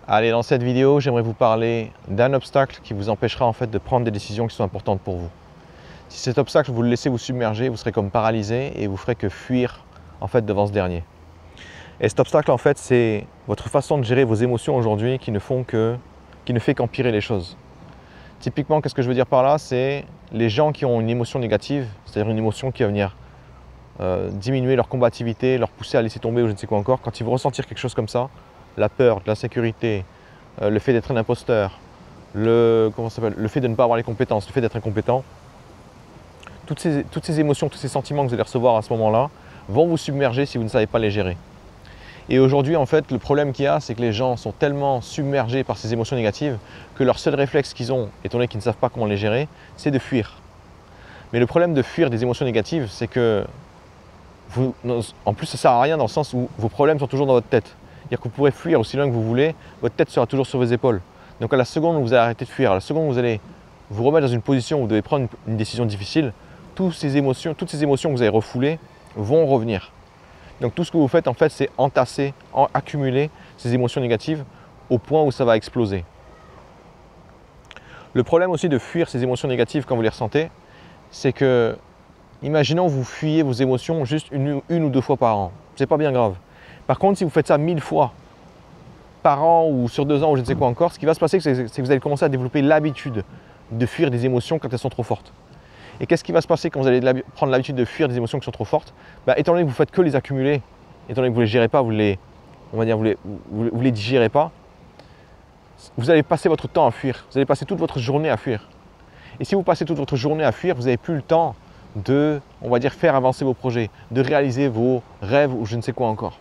Allez, dans cette vidéo, j'aimerais vous parler d'un obstacle qui vous empêchera en fait de prendre des décisions qui sont importantes pour vous. Si cet obstacle, vous le laissez vous submerger, vous serez comme paralysé et vous ferez que fuir en fait devant ce dernier. Et cet obstacle en fait, c'est votre façon de gérer vos émotions aujourd'hui qui ne fait qu'empirer les choses. Typiquement, qu'est-ce que je veux dire par là? C'est les gens qui ont une émotion négative, c'est-à-dire une émotion qui va venir diminuer leur combativité, leur pousser à laisser tomber ou je ne sais quoi encore. Quand ils vont ressentir quelque chose comme ça, la peur, de l'insécurité, le fait d'être un imposteur, le fait de ne pas avoir les compétences, le fait d'être incompétent, toutes ces émotions, tous ces sentiments que vous allez recevoir à ce moment-là vont vous submerger si vous ne savez pas les gérer. Et aujourd'hui, en fait, le problème qu'il y a, c'est que les gens sont tellement submergés par ces émotions négatives que leur seul réflexe qu'ils ont, étant donné qu'ils ne savent pas comment les gérer, c'est de fuir. Mais le problème de fuir des émotions négatives, c'est que en plus, ça ne sert à rien dans le sens où vos problèmes sont toujours dans votre tête. C'est-à-dire que vous pourrez fuir aussi loin que vous voulez, votre tête sera toujours sur vos épaules. Donc à la seconde où vous allez arrêter de fuir, à la seconde où vous allez vous remettre dans une position où vous devez prendre une décision difficile, toutes ces émotions que vous avez refoulées vont revenir. Donc tout ce que vous faites en fait, c'est entasser, accumuler ces émotions négatives au point où ça va exploser. Le problème aussi de fuir ces émotions négatives quand vous les ressentez, c'est que, imaginons vous fuyez vos émotions juste une ou deux fois par an. C'est pas bien grave. Par contre, si vous faites ça 1000 fois par an ou sur 2 ans ou je ne sais quoi encore, ce qui va se passer, c'est que vous allez commencer à développer l'habitude de fuir des émotions quand elles sont trop fortes. Et qu'est-ce qui va se passer quand vous allez prendre l'habitude de fuir des émotions qui sont trop fortes? Étant donné que vous ne faites que les accumuler, étant donné que vous ne les gérez pas, vous les digérez pas, vous allez passer votre temps à fuir. Vous allez passer toute votre journée à fuir. Et si vous passez toute votre journée à fuir, vous n'avez plus le temps de, faire avancer vos projets, de réaliser vos rêves ou je ne sais quoi encore.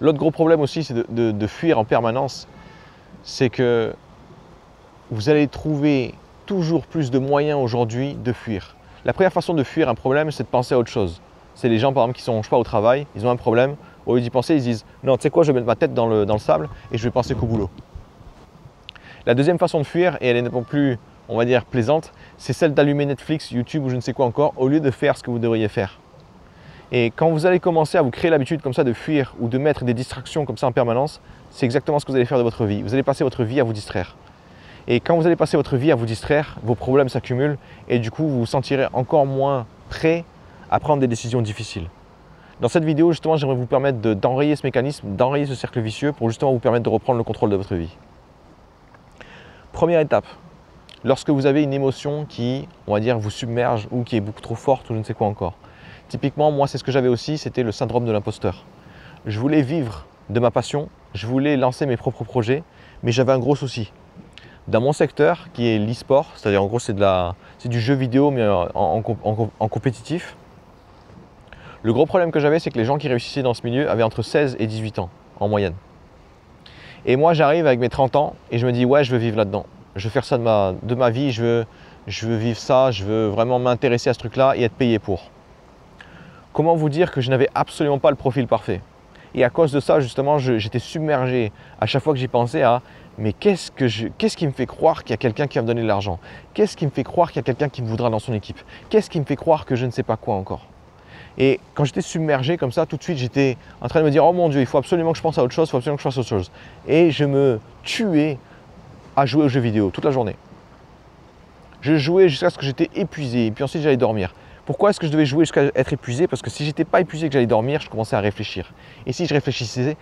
L'autre gros problème aussi, c'est de fuir en permanence. C'est que vous allez trouver toujours plus de moyens aujourd'hui de fuir. La première façon de fuir un problème, c'est de penser à autre chose. C'est les gens, par exemple, qui sont, au travail, ils ont un problème, au lieu d'y penser, ils se disent « Non, tu sais quoi, je vais mettre ma tête dans le sable et je vais penser qu'au boulot. » La deuxième façon de fuir, et elle est nettement plus, plaisante, c'est celle d'allumer Netflix, YouTube ou je ne sais quoi encore, au lieu de faire ce que vous devriez faire. Et quand vous allez commencer à vous créer l'habitude comme ça de fuir ou de mettre des distractions comme ça en permanence, c'est exactement ce que vous allez faire de votre vie. Vous allez passer votre vie à vous distraire. Et quand vous allez passer votre vie à vous distraire, vos problèmes s'accumulent et du coup, vous vous sentirez encore moins prêt à prendre des décisions difficiles. Dans cette vidéo, justement, j'aimerais vous permettre d'enrayer ce mécanisme, d'enrayer ce cercle vicieux pour justement vous permettre de reprendre le contrôle de votre vie. Première étape, lorsque vous avez une émotion qui, vous submerge ou qui est beaucoup trop forte ou je ne sais quoi encore. Typiquement, moi, c'est ce que j'avais aussi, c'était le syndrome de l'imposteur. Je voulais vivre de ma passion, je voulais lancer mes propres projets, mais j'avais un gros souci. Dans mon secteur, qui est l'e-sport, c'est-à-dire en gros c'est du jeu vidéo mais en compétitif, le gros problème que j'avais, c'est que les gens qui réussissaient dans ce milieu avaient entre 16 et 18 ans en moyenne. Et moi, j'arrive avec mes 30 ans et je me dis ouais, je veux vivre là-dedans. Je veux faire ça de ma vie, je veux vivre ça, je veux vraiment m'intéresser à ce truc-là et être payé pour. Comment vous dire que je n'avais absolument pas le profil parfait? Et à cause de ça, justement, j'étais submergé à chaque fois que j'y pensais à mais qu'est-ce qui me fait croire qu'il y a quelqu'un qui va me donner de l'argent? Qu'est-ce qui me fait croire qu'il y a quelqu'un qui me voudra dans son équipe? Qu'est-ce qui me fait croire que je ne sais pas quoi encore? Et quand j'étais submergé comme ça, tout de suite, j'étais en train de me dire « Oh mon Dieu, il faut absolument que je pense à autre chose, il faut absolument que je fasse autre chose. » Et je me tuais à jouer aux jeux vidéo toute la journée. Je jouais jusqu'à ce que j'étais épuisé et puis ensuite j'allais dormir. Pourquoi est-ce que je devais jouer jusqu'à être épuisé? Parce que si j'étais pas épuisé et que j'allais dormir, je commençais à réfléchir. Et si je réfléchissais,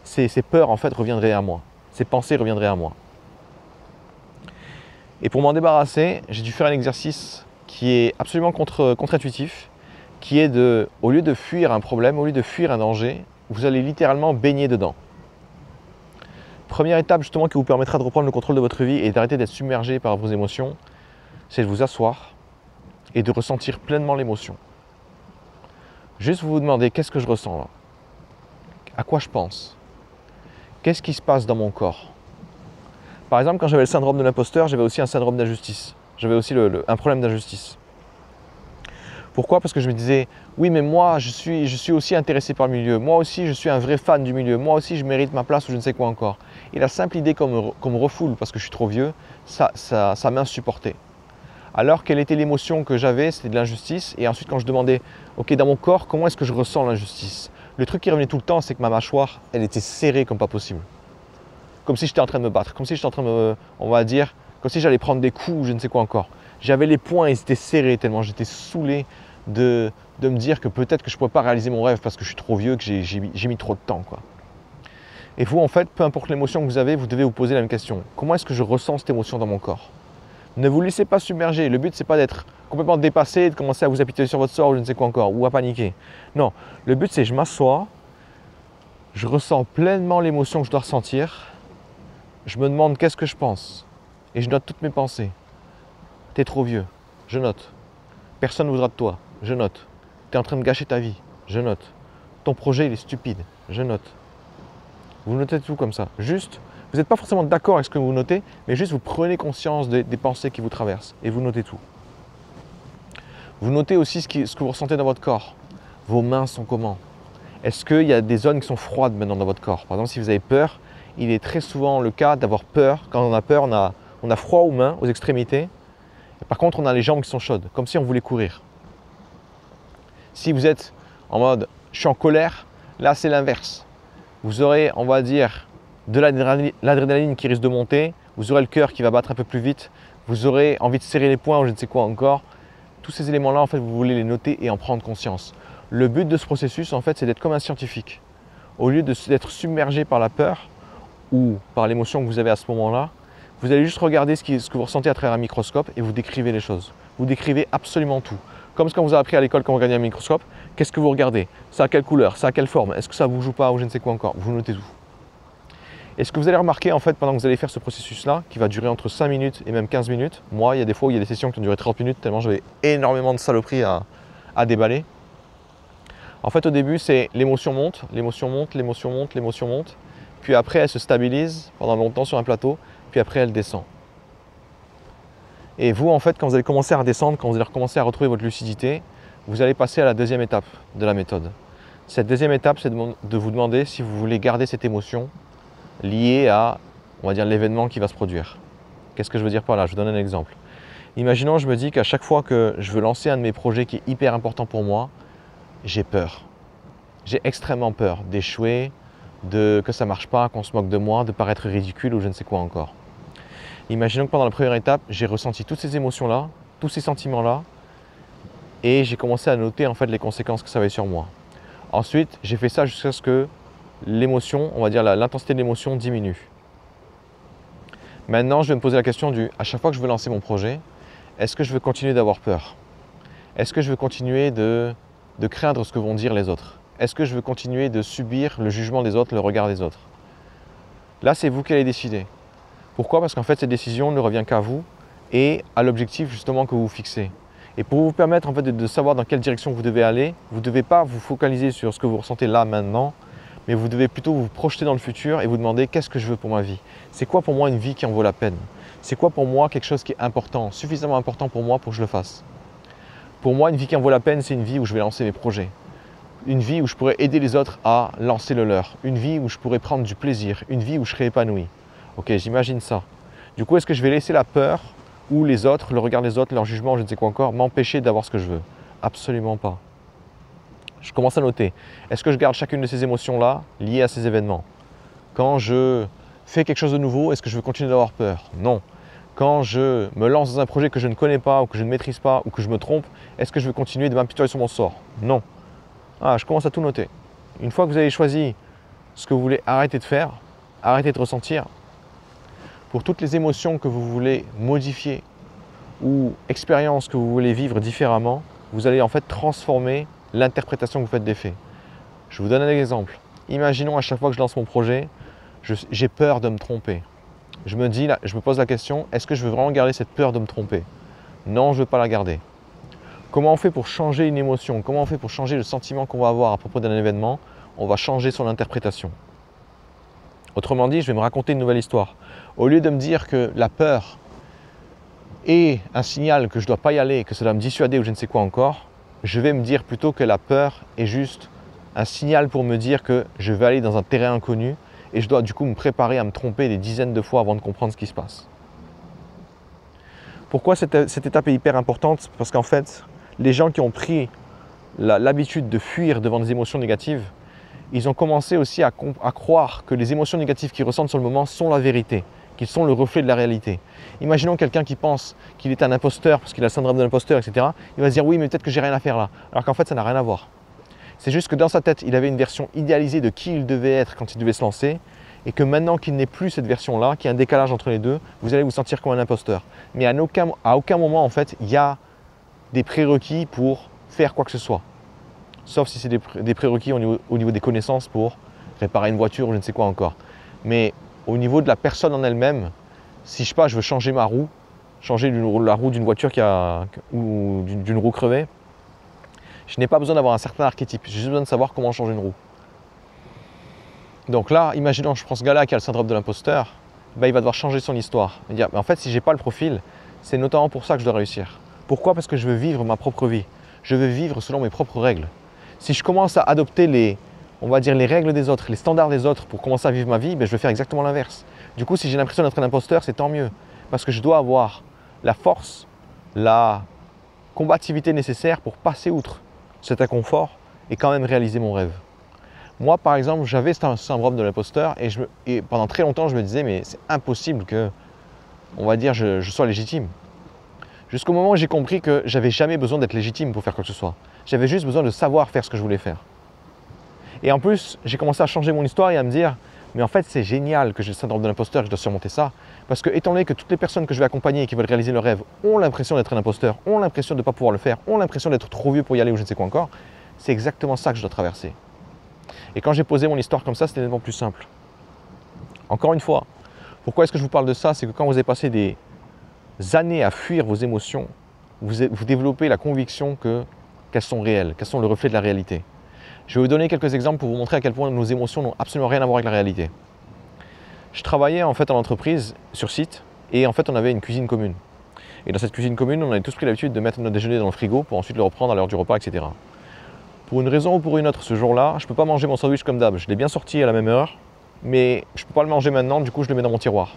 ces peurs en fait reviendraient à moi. Ces pensées reviendraient à moi. Et pour m'en débarrasser, j'ai dû faire un exercice qui est absolument contre-intuitif, qui est au lieu de fuir un problème, au lieu de fuir un danger, vous allez littéralement baigner dedans. Première étape justement qui vous permettra de reprendre le contrôle de votre vie et d'arrêter d'être submergé par vos émotions, c'est de vous asseoir et de ressentir pleinement l'émotion. Juste vous demander qu'est-ce que je ressens là? À quoi je pense? Qu'est-ce qui se passe dans mon corps? Par exemple, quand j'avais le syndrome de l'imposteur, j'avais aussi un syndrome d'injustice. J'avais aussi un problème d'injustice. Pourquoi? Parce que je me disais, oui mais moi je suis aussi intéressé par le milieu, moi aussi je suis un vrai fan du milieu, moi aussi je mérite ma place ou je ne sais quoi encore. Et la simple idée qu'on me refoule parce que je suis trop vieux, ça m'insupportait. Alors quelle était l'émotion que j'avais? C'était de l'injustice. Et ensuite quand je demandais, ok dans mon corps, comment est-ce que je ressens l'injustice? Le truc qui revenait tout le temps, c'est que ma mâchoire, elle était serrée comme pas possible. Comme si j'étais en train de me battre, comme si j'étais en train de me, on va dire, comme si j'allais prendre des coups ou je ne sais quoi encore. J'avais les poings, ils étaient serrés tellement j'étais saoulé de me dire que peut-être que je ne pourrais pas réaliser mon rêve parce que je suis trop vieux, que j'ai mis trop de temps, quoi. Et vous, en fait, peu importe l'émotion que vous devez vous poser la même question. Comment est-ce que je ressens cette émotion dans mon corps? Ne vous laissez pas submerger. Le but, ce n'est pas d'être complètement dépassé, de commencer à vous apitoyer sur votre sort ou je ne sais quoi encore, ou à paniquer. Non, le but, c'est je m'assois, je ressens pleinement l'émotion que je dois ressentir, je me demande qu'est-ce que je pense et je note toutes mes pensées. T'es trop vieux, je note. Personne ne voudra de toi, je note. T'es en train de gâcher ta vie, je note. Ton projet, il est stupide, je note. Vous notez tout comme ça. Juste, vous n'êtes pas forcément d'accord avec ce que vous notez, mais juste vous prenez conscience des pensées qui vous traversent et vous notez tout. Vous notez aussi ce que vous ressentez dans votre corps. Vos mains sont comment? Est-ce qu'il y a des zones qui sont froides maintenant dans votre corps? Par exemple, si vous avez peur, il est très souvent le cas d'avoir peur. Quand on a peur, on a froid aux mains, aux extrémités. Et par contre, on a les jambes qui sont chaudes, comme si on voulait courir. Si vous êtes en mode « je suis en colère », là c'est l'inverse. Vous aurez, on va dire, de l'adrénaline qui risque de monter, vous aurez le cœur qui va battre un peu plus vite, vous aurez envie de serrer les poings ou je ne sais quoi encore. Tous ces éléments-là, en fait, vous voulez les noter et en prendre conscience. Le but de ce processus, en fait, c'est d'être comme un scientifique. Au lieu d'être submergé par la peur ou par l'émotion que vous avez à ce moment-là, vous allez juste regarder ce que vous ressentez à travers un microscope et vous décrivez les choses. Vous décrivez absolument tout. Comme ce qu'on vous a appris à l'école quand vous regardez un microscope, qu'est-ce que vous regardez? Ça a quelle couleur? Ça a quelle forme? Est-ce que ça bouge ou pas ou je ne sais quoi encore? Vous notez tout. Et ce que vous allez remarquer en fait pendant que vous allez faire ce processus-là, qui va durer entre 5 minutes et même 15 minutes, moi il y a des fois où il y a des sessions qui ont duré 30 minutes tellement j'avais énormément de saloperies à déballer. En fait au début c'est l'émotion monte, l'émotion monte, l'émotion monte, l'émotion monte, puis après elle se stabilise pendant longtemps sur un plateau, puis après elle descend. Et vous en fait quand vous allez commencer à redescendre, quand vous allez recommencer à retrouver votre lucidité, vous allez passer à la deuxième étape de la méthode. Cette deuxième étape c'est de vous demander si vous voulez garder cette émotion liée à, on va dire, l'événement qui va se produire. Qu'est-ce que je veux dire par là? Je vous donne un exemple. Imaginons, je me dis qu'à chaque fois que je veux lancer un de mes projets qui est hyper important pour moi, j'ai peur. J'ai extrêmement peur d'échouer, que ça ne marche pas, qu'on se moque de moi, de paraître ridicule ou je ne sais quoi encore. Imaginons que pendant la première étape, j'ai ressenti toutes ces émotions-là, tous ces sentiments-là, et j'ai commencé à noter en fait les conséquences que ça avait sur moi. Ensuite, j'ai fait ça jusqu'à ce que l'émotion, on va dire l'intensité de l'émotion diminue. Maintenant, je vais me poser la question à chaque fois que je veux lancer mon projet, est-ce que je veux continuer d'avoir peur? Est-ce que je veux continuer de craindre ce que vont dire les autres? Est-ce que je veux continuer de subir le jugement des autres, le regard des autres? Là, c'est vous qui allez décider. Pourquoi? Parce qu'en fait, cette décision ne revient qu'à vous et à l'objectif justement que vous fixez. Et pour vous permettre en fait de savoir dans quelle direction vous devez aller, vous ne devez pas vous focaliser sur ce que vous ressentez là, maintenant, mais vous devez plutôt vous projeter dans le futur et vous demander qu'est-ce que je veux pour ma vie? C'est quoi pour moi une vie qui en vaut la peine? C'est quoi pour moi quelque chose qui est important, suffisamment important pour moi pour que je le fasse? Pour moi, une vie qui en vaut la peine, c'est une vie où je vais lancer mes projets. Une vie où je pourrais aider les autres à lancer le leur. Une vie où je pourrais prendre du plaisir. Une vie où je serais épanoui. Ok, j'imagine ça. Du coup, est-ce que je vais laisser la peur ou les autres, le regard des autres, leur jugement, je ne sais quoi encore, m'empêcher d'avoir ce que je veux? Absolument pas. Je commence à noter. Est-ce que je garde chacune de ces émotions-là liées à ces événements? Quand je fais quelque chose de nouveau, est-ce que je veux continuer d'avoir peur? Non. Quand je me lance dans un projet que je ne connais pas ou que je ne maîtrise pas ou que je me trompe, est-ce que je veux continuer de m'apitoyer sur mon sort? Non. Ah, je commence à tout noter. Une fois que vous avez choisi ce que vous voulez arrêter de faire, arrêter de ressentir, pour toutes les émotions que vous voulez modifier ou expériences que vous voulez vivre différemment, vous allez en fait transformer l'interprétation que vous faites des faits. Je vous donne un exemple. Imaginons à chaque fois que je lance mon projet, j'ai peur de me tromper. Je me pose la question, est-ce que je veux vraiment garder cette peur de me tromper? Non, je ne veux pas la garder. Comment on fait pour changer une émotion? Comment on fait pour changer le sentiment qu'on va avoir à propos d'un événement? On va changer son interprétation. Autrement dit, je vais me raconter une nouvelle histoire. Au lieu de me dire que la peur est un signal que je ne dois pas y aller, que ça doit me dissuader ou je ne sais quoi encore, je vais me dire plutôt que la peur est juste un signal pour me dire que je vais aller dans un terrain inconnu et je dois du coup me préparer à me tromper des dizaines de fois avant de comprendre ce qui se passe. Pourquoi cette étape est hyper importante? Parce qu'en fait, les gens qui ont pris l'habitude de fuir devant des émotions négatives, ils ont commencé aussi à croire que les émotions négatives qu'ils ressentent sur le moment sont la vérité, qu'ils sont le reflet de la réalité. Imaginons quelqu'un qui pense qu'il est un imposteur parce qu'il a le syndrome de l'imposteur, etc. Il va se dire oui, mais peut-être que j'ai rien à faire là. Alors qu'en fait, ça n'a rien à voir. C'est juste que dans sa tête, il avait une version idéalisée de qui il devait être quand il devait se lancer et que maintenant qu'il n'est plus cette version-là, qu'il y a un décalage entre les deux, vous allez vous sentir comme un imposteur. Mais à aucun moment, en fait, il y a des prérequis pour faire quoi que ce soit. Sauf si c'est des prérequis au niveau des connaissances pour réparer une voiture ou je ne sais quoi encore. Mais au niveau de la personne en elle-même, si je sais pas, je veux changer ma roue, changer la roue d'une voiture ou d'une roue crevée, je n'ai pas besoin d'avoir un certain archétype, j'ai juste besoin de savoir comment changer une roue. Donc là, imaginons, je prends ce gars-là qui a le syndrome de l'imposteur, ben il va devoir changer son histoire. Il va dire, mais en fait, si je n'ai pas le profil, c'est notamment pour ça que je dois réussir. Pourquoi? Parce que je veux vivre ma propre vie. Je veux vivre selon mes propres règles. Si je commence à adopter on va dire les règles des autres, les standards des autres pour commencer à vivre ma vie, ben je vais faire exactement l'inverse. Du coup, si j'ai l'impression d'être un imposteur, c'est tant mieux. Parce que je dois avoir la force, la combativité nécessaire pour passer outre cet inconfort et quand même réaliser mon rêve. Moi, par exemple, j'avais ce syndrome de l'imposteur et pendant très longtemps, je me disais, mais c'est impossible que, on va dire, je sois légitime. Jusqu'au moment où j'ai compris que j'avais jamais besoin d'être légitime pour faire quoi que ce soit. J'avais juste besoin de savoir faire ce que je voulais faire. Et en plus, j'ai commencé à changer mon histoire et à me dire, mais en fait, c'est génial que j'ai le syndrome de l'imposteur et que je dois surmonter ça. Parce que, étant donné que toutes les personnes que je vais accompagner et qui veulent réaliser leur rêve ont l'impression d'être un imposteur, ont l'impression de ne pas pouvoir le faire, ont l'impression d'être trop vieux pour y aller ou je ne sais quoi encore, c'est exactement ça que je dois traverser. Et quand j'ai posé mon histoire comme ça, c'était nettement plus simple. Encore une fois, pourquoi est-ce que je vous parle de ça? C'est que quand vous avez passé des années à fuir vos émotions, vous développez la conviction qu'elles sont réelles, qu'elles sont le reflet de la réalité. Je vais vous donner quelques exemples pour vous montrer à quel point nos émotions n'ont absolument rien à voir avec la réalité. Je travaillais en fait en entreprise sur site et en fait on avait une cuisine commune. Et dans cette cuisine commune, on avait tous pris l'habitude de mettre notre déjeuner dans le frigo pour ensuite le reprendre à l'heure du repas, etc. Pour une raison ou pour une autre, ce jour-là, je ne peux pas manger mon sandwich comme d'hab. Je l'ai bien sorti à la même heure, mais je ne peux pas le manger maintenant, du coup je le mets dans mon tiroir.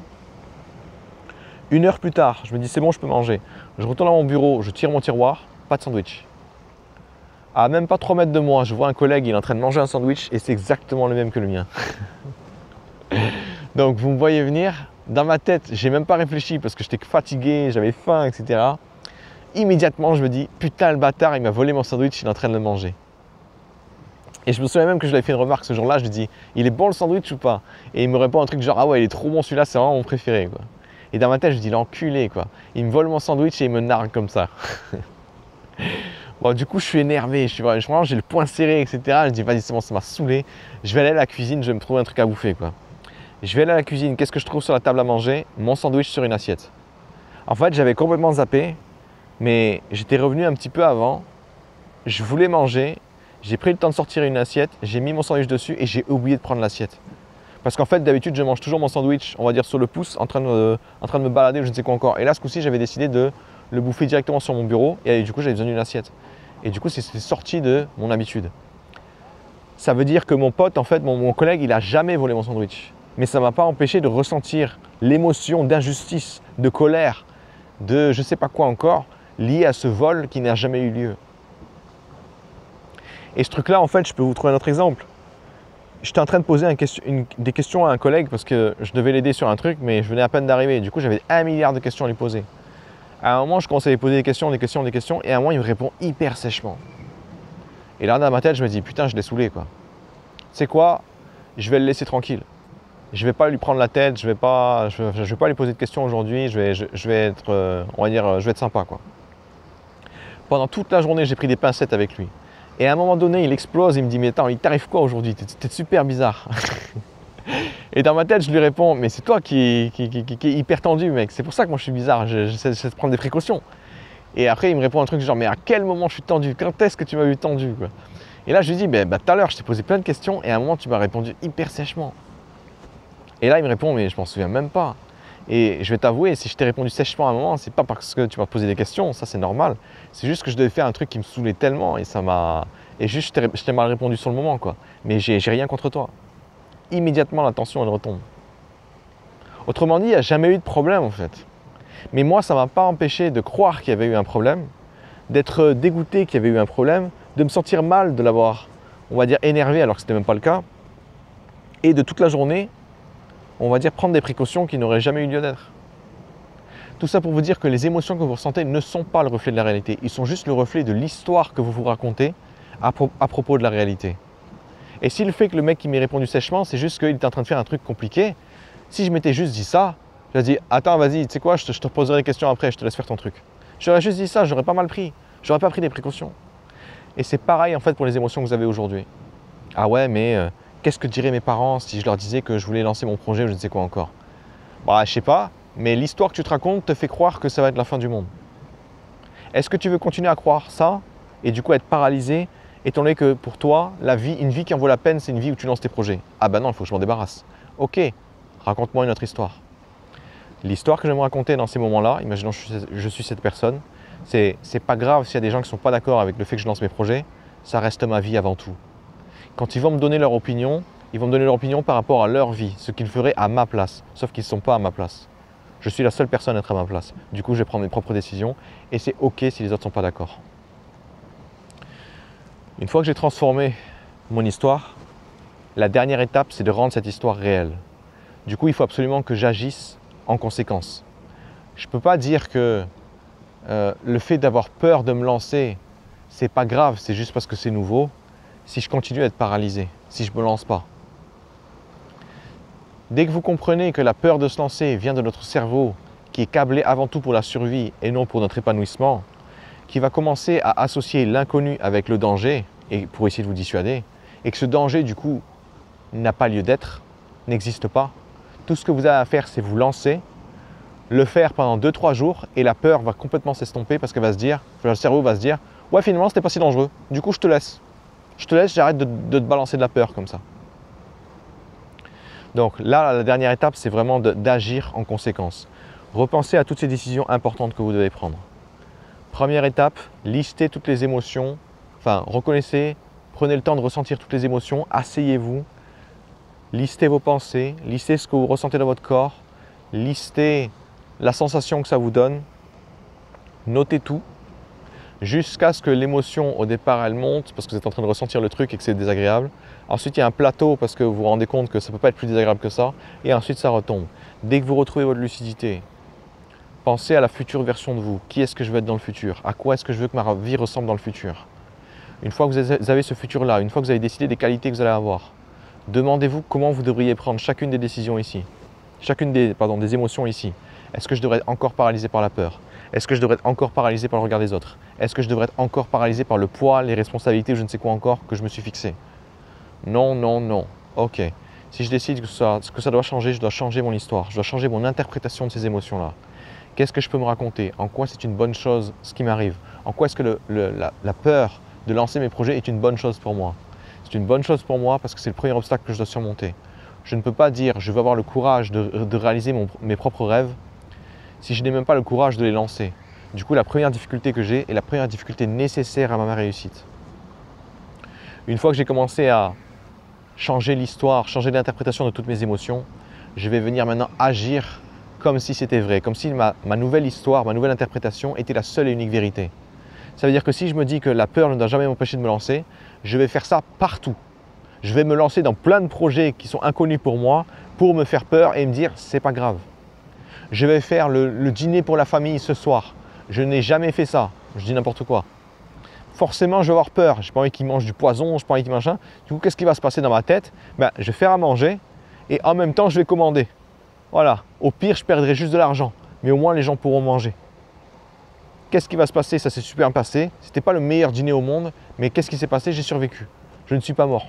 Une heure plus tard, je me dis c'est bon, je peux manger. Je retourne à mon bureau, je tire mon tiroir, pas de sandwich. À même pas 3 mètres de moi, je vois un collègue, il est en train de manger un sandwich et c'est exactement le même que le mien. Donc vous me voyez venir, dans ma tête, j'ai même pas réfléchi parce que j'étais fatigué, j'avais faim, etc. Immédiatement, je me dis, putain le bâtard, il m'a volé mon sandwich, il est en train de le manger. Et je me souviens même que je lui avais fait une remarque ce jour-là, je lui dis, il est bon le sandwich ou pas? Et il me répond un truc genre, ah ouais, il est trop bon celui-là, c'est vraiment mon préféré, quoi. Et dans ma tête, je dis, l'enculé, quoi. Il me vole mon sandwich et il me nargue comme ça. Bon, du coup, je suis énervé, vraiment, j'ai le poing serré, etc. Je dis, vas-y, c'est bon, ça m'a saoulé. Je vais aller à la cuisine, je vais me trouver un truc à bouffer, quoi. Je vais aller à la cuisine, qu'est-ce que je trouve sur la table à manger? Mon sandwich sur une assiette. En fait, j'avais complètement zappé, mais j'étais revenu un petit peu avant. Je voulais manger, j'ai pris le temps de sortir une assiette, j'ai mis mon sandwich dessus et j'ai oublié de prendre l'assiette. Parce qu'en fait, d'habitude, je mange toujours mon sandwich, on va dire sur le pouce, en train de me balader ou je ne sais quoi encore. Et là, ce coup-ci, j'avais décidé de le bouffer directement sur mon bureau et du coup, j'avais besoin d'une assiette. Et du coup, c'était sorti de mon habitude. Ça veut dire que mon pote, en fait, mon collègue, il n'a jamais volé mon sandwich. Mais ça ne m'a pas empêché de ressentir l'émotion d'injustice, de colère, de je ne sais pas quoi encore, liée à ce vol qui n'a jamais eu lieu. Et ce truc-là, en fait, je peux vous trouver un autre exemple. J'étais en train de poser des questions à un collègue parce que je devais l'aider sur un truc, mais je venais à peine d'arriver. Du coup, j'avais 1 milliard de questions à lui poser. À un moment, je commençais à lui poser des questions, et à un moment, il me répond hyper sèchement. Et là, dans ma tête, je me dis, putain, je l'ai saoulé, quoi. Tu sais quoi? Je vais le laisser tranquille. Je ne vais pas lui prendre la tête, je vais pas lui poser de questions aujourd'hui, je vais être, on va dire, je vais être sympa, quoi. Pendant toute la journée, j'ai pris des pincettes avec lui. Et à un moment donné, il explose, il me dit, mais attends, il t'arrive quoi aujourd'hui? T'es super bizarre. Et dans ma tête, je lui réponds, mais c'est toi qui est hyper tendu, mec. C'est pour ça que moi je suis bizarre, j'essaie de prendre des précautions. Et après, il me répond un truc genre, mais à quel moment je suis tendu? Quand est-ce que tu m'as vu tendu, quoi? Et là, je lui dis, bah, tout à l'heure, je t'ai posé plein de questions et à un moment, tu m'as répondu hyper sèchement. Et là, il me répond, mais je m'en souviens même pas. Et je vais t'avouer, si je t'ai répondu sèchement à un moment, c'est pas parce que tu m'as posé des questions, ça c'est normal. C'est juste que je devais faire un truc qui me saoulait tellement et ça m'a. Et juste, je t'ai mal répondu sur le moment, quoi. Mais j'ai rien contre toi. Immédiatement, la tension, elle retombe. Autrement dit, il n'y a jamais eu de problème, en fait. Mais moi, ça ne m'a pas empêché de croire qu'il y avait eu un problème, d'être dégoûté qu'il y avait eu un problème, de me sentir mal de l'avoir, on va dire énervé alors que ce n'était même pas le cas, et de toute la journée, on va dire prendre des précautions qui n'auraient jamais eu lieu d'être. Tout ça pour vous dire que les émotions que vous ressentez ne sont pas le reflet de la réalité, ils sont juste le reflet de l'histoire que vous vous racontez à propos de la réalité. Et si le fait que le mec qui m'ait répondu sèchement, c'est juste qu'il était en train de faire un truc compliqué, si je m'étais juste dit ça, j'aurais dit « Attends, vas-y, tu sais quoi, je te poserai des questions après, je te laisse faire ton truc. » J'aurais juste dit ça, j'aurais pas mal pris, j'aurais pas pris des précautions. Et c'est pareil en fait pour les émotions que vous avez aujourd'hui. Ah ouais, mais qu'est-ce que diraient mes parents si je leur disais que je voulais lancer mon projet ou je ne sais quoi encore? Bah, je sais pas, mais l'histoire que tu te racontes te fait croire que ça va être la fin du monde. Est-ce que tu veux continuer à croire ça et du coup être paralysé, étant donné que pour toi, une vie qui en vaut la peine, c'est une vie où tu lances tes projets? Ah bah non, il faut que je m'en débarrasse. Ok, raconte-moi une autre histoire. L'histoire que je vais me raconter dans ces moments-là, imaginons que je suis cette personne, c'est pas grave s'il y a des gens qui ne sont pas d'accord avec le fait que je lance mes projets, ça reste ma vie avant tout. Quand ils vont me donner leur opinion, ils vont me donner leur opinion par rapport à leur vie, ce qu'ils feraient à ma place, sauf qu'ils ne sont pas à ma place. Je suis la seule personne à être à ma place. Du coup, je vais prendre mes propres décisions et c'est ok si les autres ne sont pas d'accord. Une fois que j'ai transformé mon histoire, la dernière étape, c'est de rendre cette histoire réelle. Du coup, il faut absolument que j'agisse en conséquence. Je ne peux pas dire que le fait d'avoir peur de me lancer, c'est pas grave, c'est juste parce que c'est nouveau, si je continue à être paralysé, si je ne me lance pas. Dès que vous comprenez que la peur de se lancer vient de notre cerveau, qui est câblé avant tout pour la survie et non pour notre épanouissement, qui va commencer à associer l'inconnu avec le danger et pour essayer de vous dissuader, et que ce danger du coup n'a pas lieu d'être, n'existe pas, tout ce que vous avez à faire c'est vous lancer, le faire pendant 2-3 jours et la peur va complètement s'estomper parce que le cerveau va se dire « Ouais, finalement, c'était pas si dangereux. Du coup, je te laisse. J'arrête de te balancer de la peur comme ça. » Donc là, la dernière étape, c'est vraiment d'agir en conséquence. Repensez à toutes ces décisions importantes que vous devez prendre. Première étape, listez toutes les émotions. Enfin, reconnaissez, prenez le temps de ressentir toutes les émotions. Asseyez-vous, listez vos pensées, listez ce que vous ressentez dans votre corps, listez la sensation que ça vous donne, notez tout, jusqu'à ce que l'émotion au départ elle monte parce que vous êtes en train de ressentir le truc et que c'est désagréable. Ensuite il y a un plateau parce que vous vous rendez compte que ça ne peut pas être plus désagréable que ça et ensuite ça retombe. Dès que vous retrouvez votre lucidité, pensez à la future version de vous. Qui est-ce que je veux être dans le futur? À quoi est-ce que je veux que ma vie ressemble dans le futur? Une fois que vous avez ce futur-là, une fois que vous avez décidé des qualités que vous allez avoir, demandez-vous comment vous devriez prendre chacune des décisions ici, chacune des émotions ici. Est-ce que je devrais être encore paralysé par la peur? Est-ce que je devrais être encore paralysé par le regard des autres? Est-ce que je devrais être encore paralysé par le poids, les responsabilités ou je ne sais quoi encore que je me suis fixé? Non, non, non. Ok. Si je décide que ça doit changer, je dois changer mon histoire. Je dois changer mon interprétation de ces émotions-là. Qu'est-ce que je peux me raconter? En quoi c'est une bonne chose ce qui m'arrive? En quoi est-ce que la peur de lancer mes projets est une bonne chose pour moi? C'est une bonne chose pour moi parce que c'est le premier obstacle que je dois surmonter. Je ne peux pas dire je veux avoir le courage de réaliser mes propres rêves si je n'ai même pas le courage de les lancer. Du coup, la première difficulté que j'ai est la première difficulté nécessaire à ma réussite. Une fois que j'ai commencé à changer l'histoire, changer l'interprétation de toutes mes émotions, je vais venir maintenant agir comme si c'était vrai, comme si ma nouvelle histoire, ma nouvelle interprétation était la seule et unique vérité. Ça veut dire que si je me dis que la peur ne doit jamais m'empêcher de me lancer, je vais faire ça partout. Je vais me lancer dans plein de projets qui sont inconnus pour moi pour me faire peur et me dire c'est pas grave. Je vais faire le dîner pour la famille ce soir. Je n'ai jamais fait ça. Je dis n'importe quoi. Forcément, je vais avoir peur. Je n'ai pas envie qu'ils mangent du poison, je n'ai pas envie qu'ils mangent ça. Du coup, qu'est-ce qui va se passer dans ma tête? Je vais faire à manger et en même temps, je vais commander. Voilà. Au pire, je perdrai juste de l'argent. Mais au moins, les gens pourront manger. Qu'est-ce qui va se passer? Ça s'est super passé. Ce n'était pas le meilleur dîner au monde, mais qu'est-ce qui s'est passé? J'ai survécu. Je ne suis pas mort.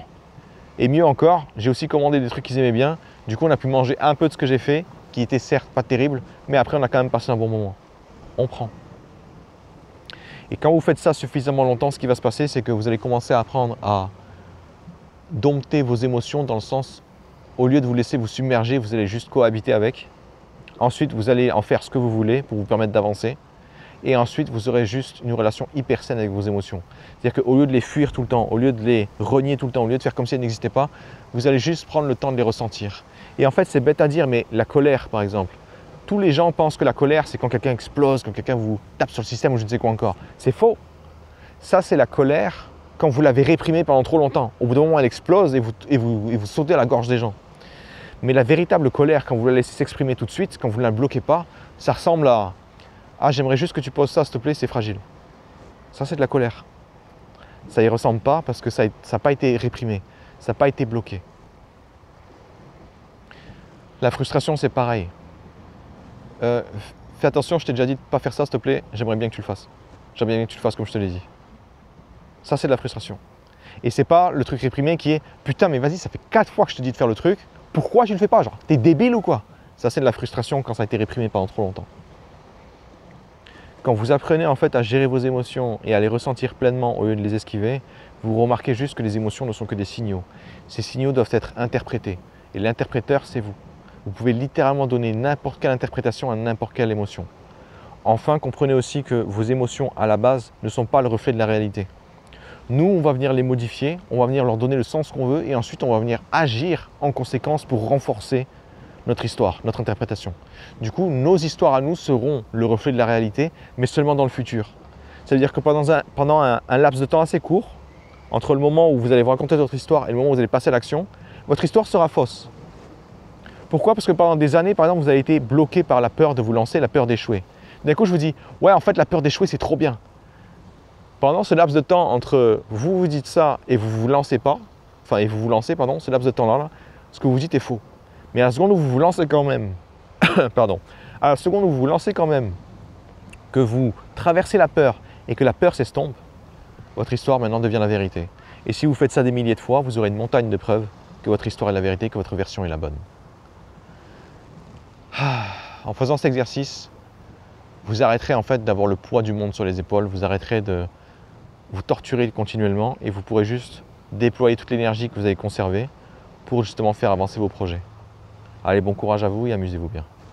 Et mieux encore, j'ai aussi commandé des trucs qu'ils aimaient bien. Du coup, on a pu manger un peu de ce que j'ai fait, qui était certes pas terrible, mais après, on a quand même passé un bon moment. On prend. Et quand vous faites ça suffisamment longtemps, ce qui va se passer, c'est que vous allez commencer à apprendre à dompter vos émotions dans le sens, au lieu de vous laisser vous submerger, vous allez juste cohabiter avec. Ensuite, vous allez en faire ce que vous voulez pour vous permettre d'avancer. Et ensuite, vous aurez juste une relation hyper saine avec vos émotions. C'est-à-dire qu'au lieu de les fuir tout le temps, au lieu de les renier tout le temps, au lieu de faire comme si elles n'existaient pas, vous allez juste prendre le temps de les ressentir. Et en fait, c'est bête à dire, mais la colère, par exemple, tous les gens pensent que la colère, c'est quand quelqu'un explose, quand quelqu'un vous tape sur le système ou je ne sais quoi encore. C'est faux. Ça, c'est la colère quand vous l'avez réprimée pendant trop longtemps. Au bout d'un moment, elle explose et vous sautez à la gorge des gens. Mais la véritable colère, quand vous la laissez s'exprimer tout de suite, quand vous ne la bloquez pas, ça ressemble à « Ah, j'aimerais juste que tu poses ça, s'il te plaît, c'est fragile. » Ça, c'est de la colère. Ça y ressemble pas parce que ça n'a pas été réprimé, ça n'a pas été bloqué. La frustration, c'est pareil. Fais attention, je t'ai déjà dit de ne pas faire ça, s'il te plaît, j'aimerais bien que tu le fasses. J'aimerais bien que tu le fasses comme je te l'ai dit. Ça, c'est de la frustration. Et c'est pas le truc réprimé qui est « Putain, mais vas-y, ça fait 4 fois que je te dis de faire le truc, pourquoi tu le fais pas? Genre, t'es débile ou quoi ?» Ça, c'est de la frustration quand ça a été réprimé pendant trop longtemps. Quand vous apprenez en fait à gérer vos émotions et à les ressentir pleinement au lieu de les esquiver, vous remarquez juste que les émotions ne sont que des signaux. Ces signaux doivent être interprétés. Et l'interpréteur, c'est vous. Vous pouvez littéralement donner n'importe quelle interprétation à n'importe quelle émotion. Enfin, comprenez aussi que vos émotions, à la base, ne sont pas le reflet de la réalité. Nous, on va venir les modifier, on va venir leur donner le sens qu'on veut et ensuite, on va venir agir en conséquence pour renforcer notre histoire, notre interprétation. Du coup, nos histoires à nous seront le reflet de la réalité, mais seulement dans le futur. Ça veut dire que pendant un laps de temps assez court, entre le moment où vous allez vous raconter votre histoire et le moment où vous allez passer à l'action, votre histoire sera fausse. Pourquoi? Parce que pendant des années, par exemple, vous avez été bloqué par la peur de vous lancer, la peur d'échouer. D'un coup, je vous dis, ouais, en fait, la peur d'échouer, c'est trop bien. Pendant ce laps de temps entre vous vous dites ça et vous vous lancez pas, enfin, et vous vous lancez, pardon, ce laps de temps-là, ce que vous dites est faux. Mais à la seconde où vous vous lancez quand même, pardon, à la seconde où vous vous lancez quand même, que vous traversez la peur et que la peur s'estompe, votre histoire maintenant devient la vérité. Et si vous faites ça des milliers de fois, vous aurez une montagne de preuves que votre histoire est la vérité, que votre version est la bonne. En faisant cet exercice, vous arrêterez en fait d'avoir le poids du monde sur les épaules, vous arrêterez de vous torturer continuellement et vous pourrez juste déployer toute l'énergie que vous avez conservée pour justement faire avancer vos projets. Allez, bon courage à vous et amusez-vous bien.